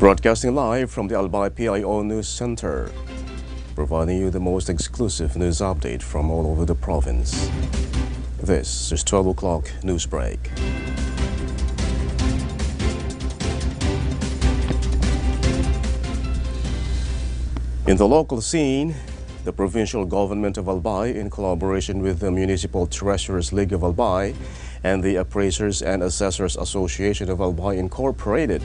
Broadcasting live from the Albay PIO News Center, providing you the most exclusive news update from all over the province. This is 12 o'clock Newsbreak. In the local scene, the provincial government of Albay, in collaboration with the Municipal Treasurers League of Albay and the Appraisers and Assessors Association of Albay Incorporated,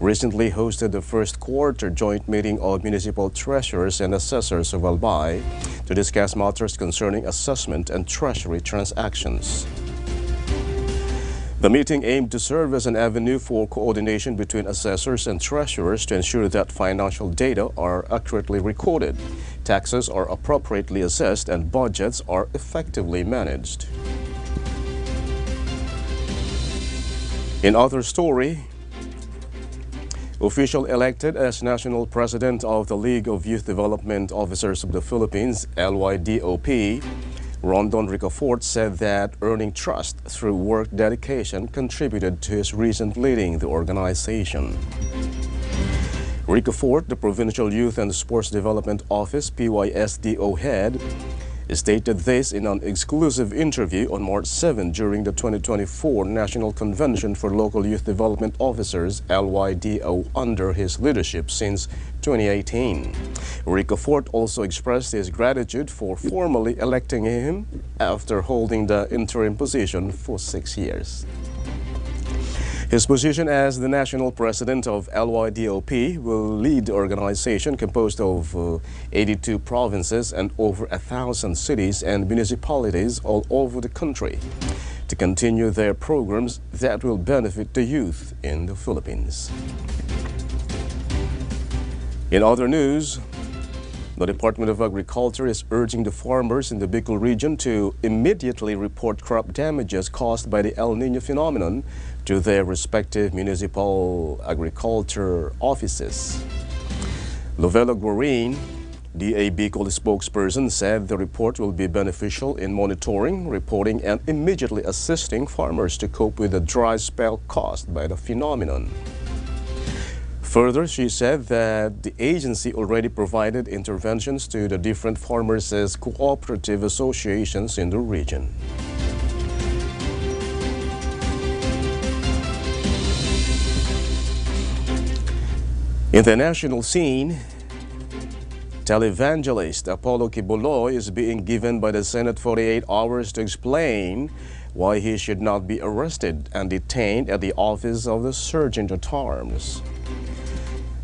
recently hosted the first quarter joint meeting of Municipal Treasurers and Assessors of Albay to discuss matters concerning assessment and treasury transactions. The meeting aimed to serve as an avenue for coordination between assessors and treasurers to ensure that financial data are accurately recorded, taxes are appropriately assessed, and budgets are effectively managed. In other story, official elected as National President of the League of Youth Development Officers of the Philippines, LYDOP, Rondon Ricafort, said that earning trust through work dedication contributed to his recent leading the organization. Ricafort, the Provincial Youth and Sports Development Office PYSDO head, stated this in an exclusive interview on March 7 during the 2024 National Convention for Local Youth Development Officers, LYDO, under his leadership since 2018. Ricafort also expressed his gratitude for formally electing him after holding the interim position for 6 years. His position as the national president of LYDOP will lead the organization composed of 82 provinces and over 1,000 cities and municipalities all over the country to continue their programs that will benefit the youth in the Philippines. In other news, the Department of Agriculture is urging the farmers in the Bicol region to immediately report crop damages caused by the El Niño phenomenon to their respective municipal agriculture offices. Lovella Guarin, DA Bicol spokesperson, said the report will be beneficial in monitoring, reporting, and immediately assisting farmers to cope with the dry spell caused by the phenomenon. Further, she said that the agency already provided interventions to the different farmers' cooperative associations in the region. In the national scene, televangelist Apollo Kibuloy is being given by the Senate 48 hours to explain why he should not be arrested and detained at the office of the Sergeant-at-Arms.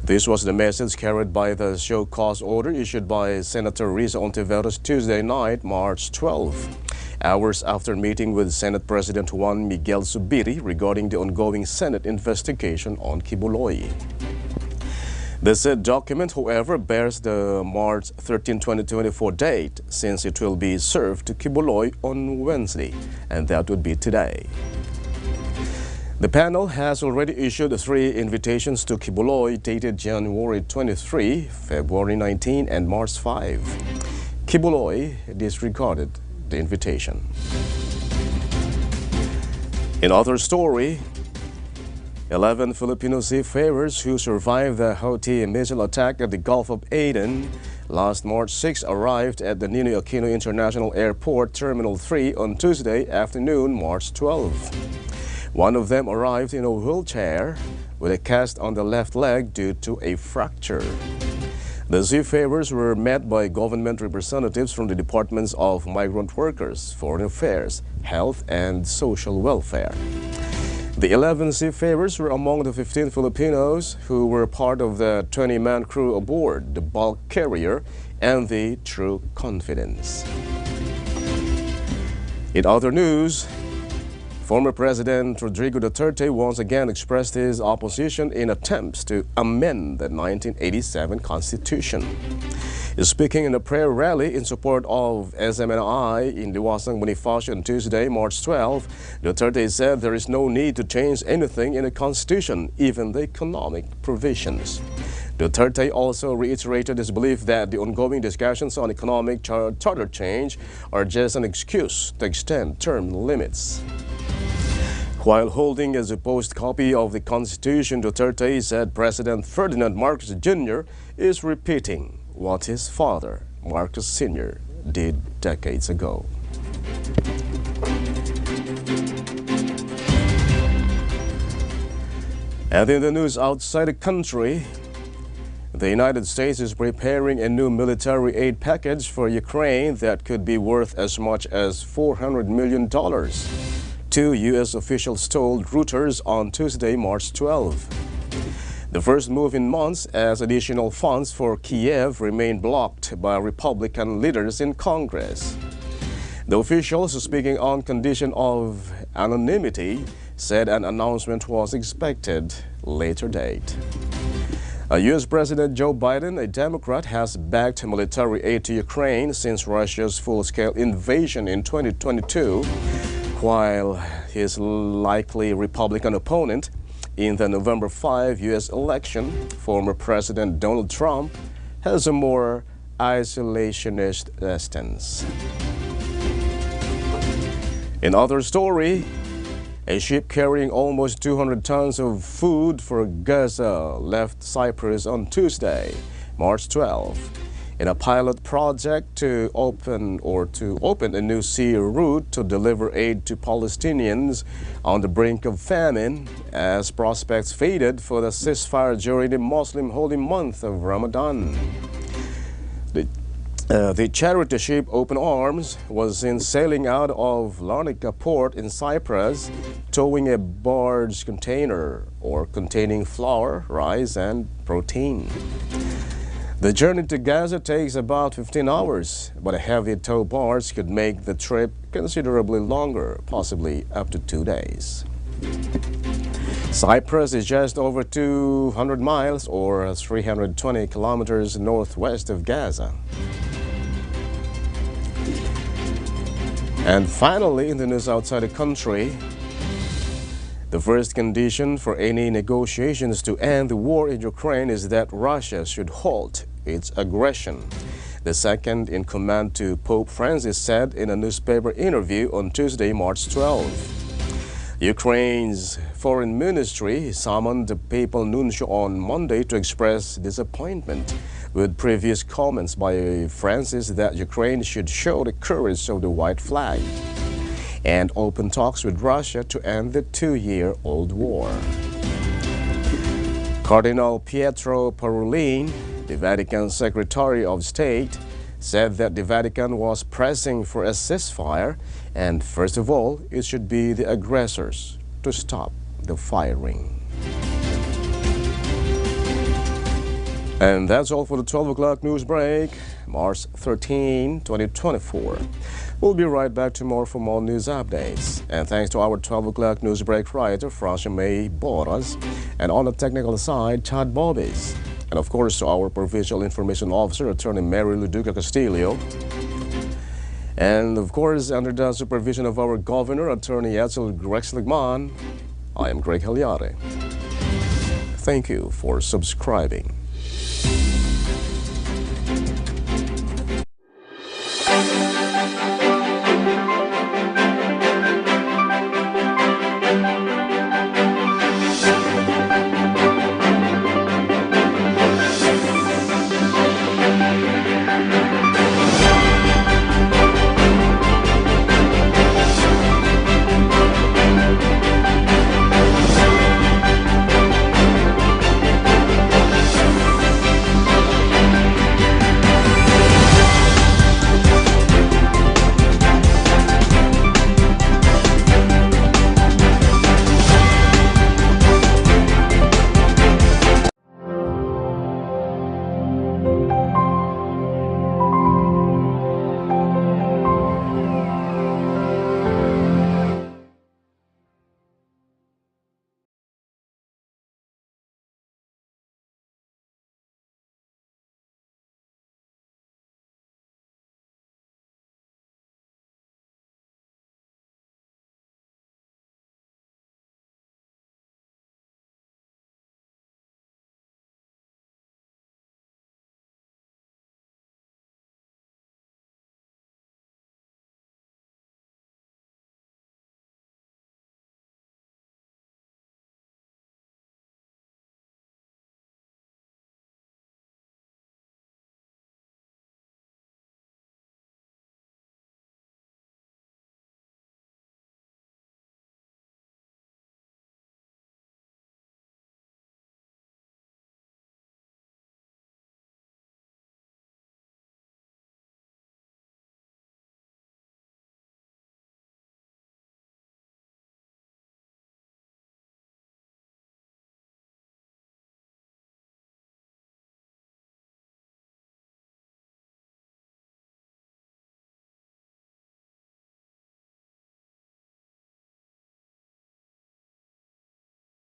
This was the message carried by the show cause order issued by Senator Risa Ontiveros Tuesday night, March 12, hours after meeting with Senate President Juan Miguel Zubiri regarding the ongoing Senate investigation on Kibuloy. The said document, however, bears the March 13, 2024 date, since it will be served to Kibuloy on Wednesday, and that would be today. The panel has already issued 3 invitations to Kibuloy dated January 23, February 19, and March 5. Kibuloy disregarded the invitation. In other story, 11 Filipino seafarers who survived the Houthi missile attack at the Gulf of Aden last March 6 arrived at the Ninoy Aquino International Airport Terminal 3 on Tuesday afternoon, March 12. One of them arrived in a wheelchair with a cast on the left leg due to a fracture. The seafarers were met by government representatives from the Departments of Migrant Workers, Foreign Affairs, Health, and Social Welfare. The 11 seafarers were among the 15 Filipinos who were part of the 20-man crew aboard the bulk carrier and the True Confidence. In other news, former President Rodrigo Duterte once again expressed his opposition in attempts to amend the 1987 Constitution. Speaking in a prayer rally in support of SMNI in Liwasang, Bonifacio on Tuesday, March 12, Duterte said there is no need to change anything in the Constitution, even the economic provisions. Duterte also reiterated his belief that the ongoing discussions on economic charter change are just an excuse to extend term limits. While holding a supposed copy of the Constitution, Duterte said President Ferdinand Marcos Jr. is repeating what his father, Marcos Sr., did decades ago. And in the news outside the country, the United States is preparing a new military aid package for Ukraine that could be worth as much as $400 million. Two U.S. officials told Reuters on Tuesday, March 12. The first move in months, as additional funds for Kiev remain blocked by Republican leaders in Congress. The officials, speaking on condition of anonymity, said an announcement was expected later date. U.S. President Joe Biden, a Democrat, has backed military aid to Ukraine since Russia's full-scale invasion in 2022, while his likely Republican opponent in the November 5 U.S. election, former President Donald Trump, has a more isolationist stance. In other story, a ship carrying almost 200 tons of food for Gaza left Cyprus on Tuesday, March 12, in a pilot project to open a new sea route to deliver aid to Palestinians on the brink of famine as prospects faded for the ceasefire during the Muslim holy month of Ramadan. The charity ship Open Arms was seen sailing out of Larnaca port in Cyprus, towing a barge container containing flour, rice, and protein. The journey to Gaza takes about 15 hours, but a heavy tow barge could make the trip considerably longer, possibly up to 2 days. Cyprus is just over 200 miles or 320 kilometers northwest of Gaza. And finally, in the news outside the country, the first condition for any negotiations to end the war in Ukraine is that Russia should halt its aggression. The second in command to Pope Francis said in a newspaper interview on Tuesday, March 12. Ukraine's foreign ministry summoned the papal nuncio on Monday to express disappointment with previous comments by Francis that Ukraine should show the courage of the white flag and open talks with Russia to end the two-year-old war. Cardinal Pietro Parolin, the Vatican Secretary of State, said that the Vatican was pressing for a ceasefire and, first of all, it should be the aggressors to stop the firing. And that's all for the 12 o'clock news break, March 13, 2024. We'll be right back tomorrow for more news updates. And thanks to our 12 o'clock news break writer, Frasha May Boras, and on the technical side, Chad Bobbies. And of course, to our Provincial Information Officer, Attorney Mary Luduca Castillo. And of course, under the supervision of our Governor, Attorney Etzel Grexligman, I am Greg Hallare. Thank you for subscribing.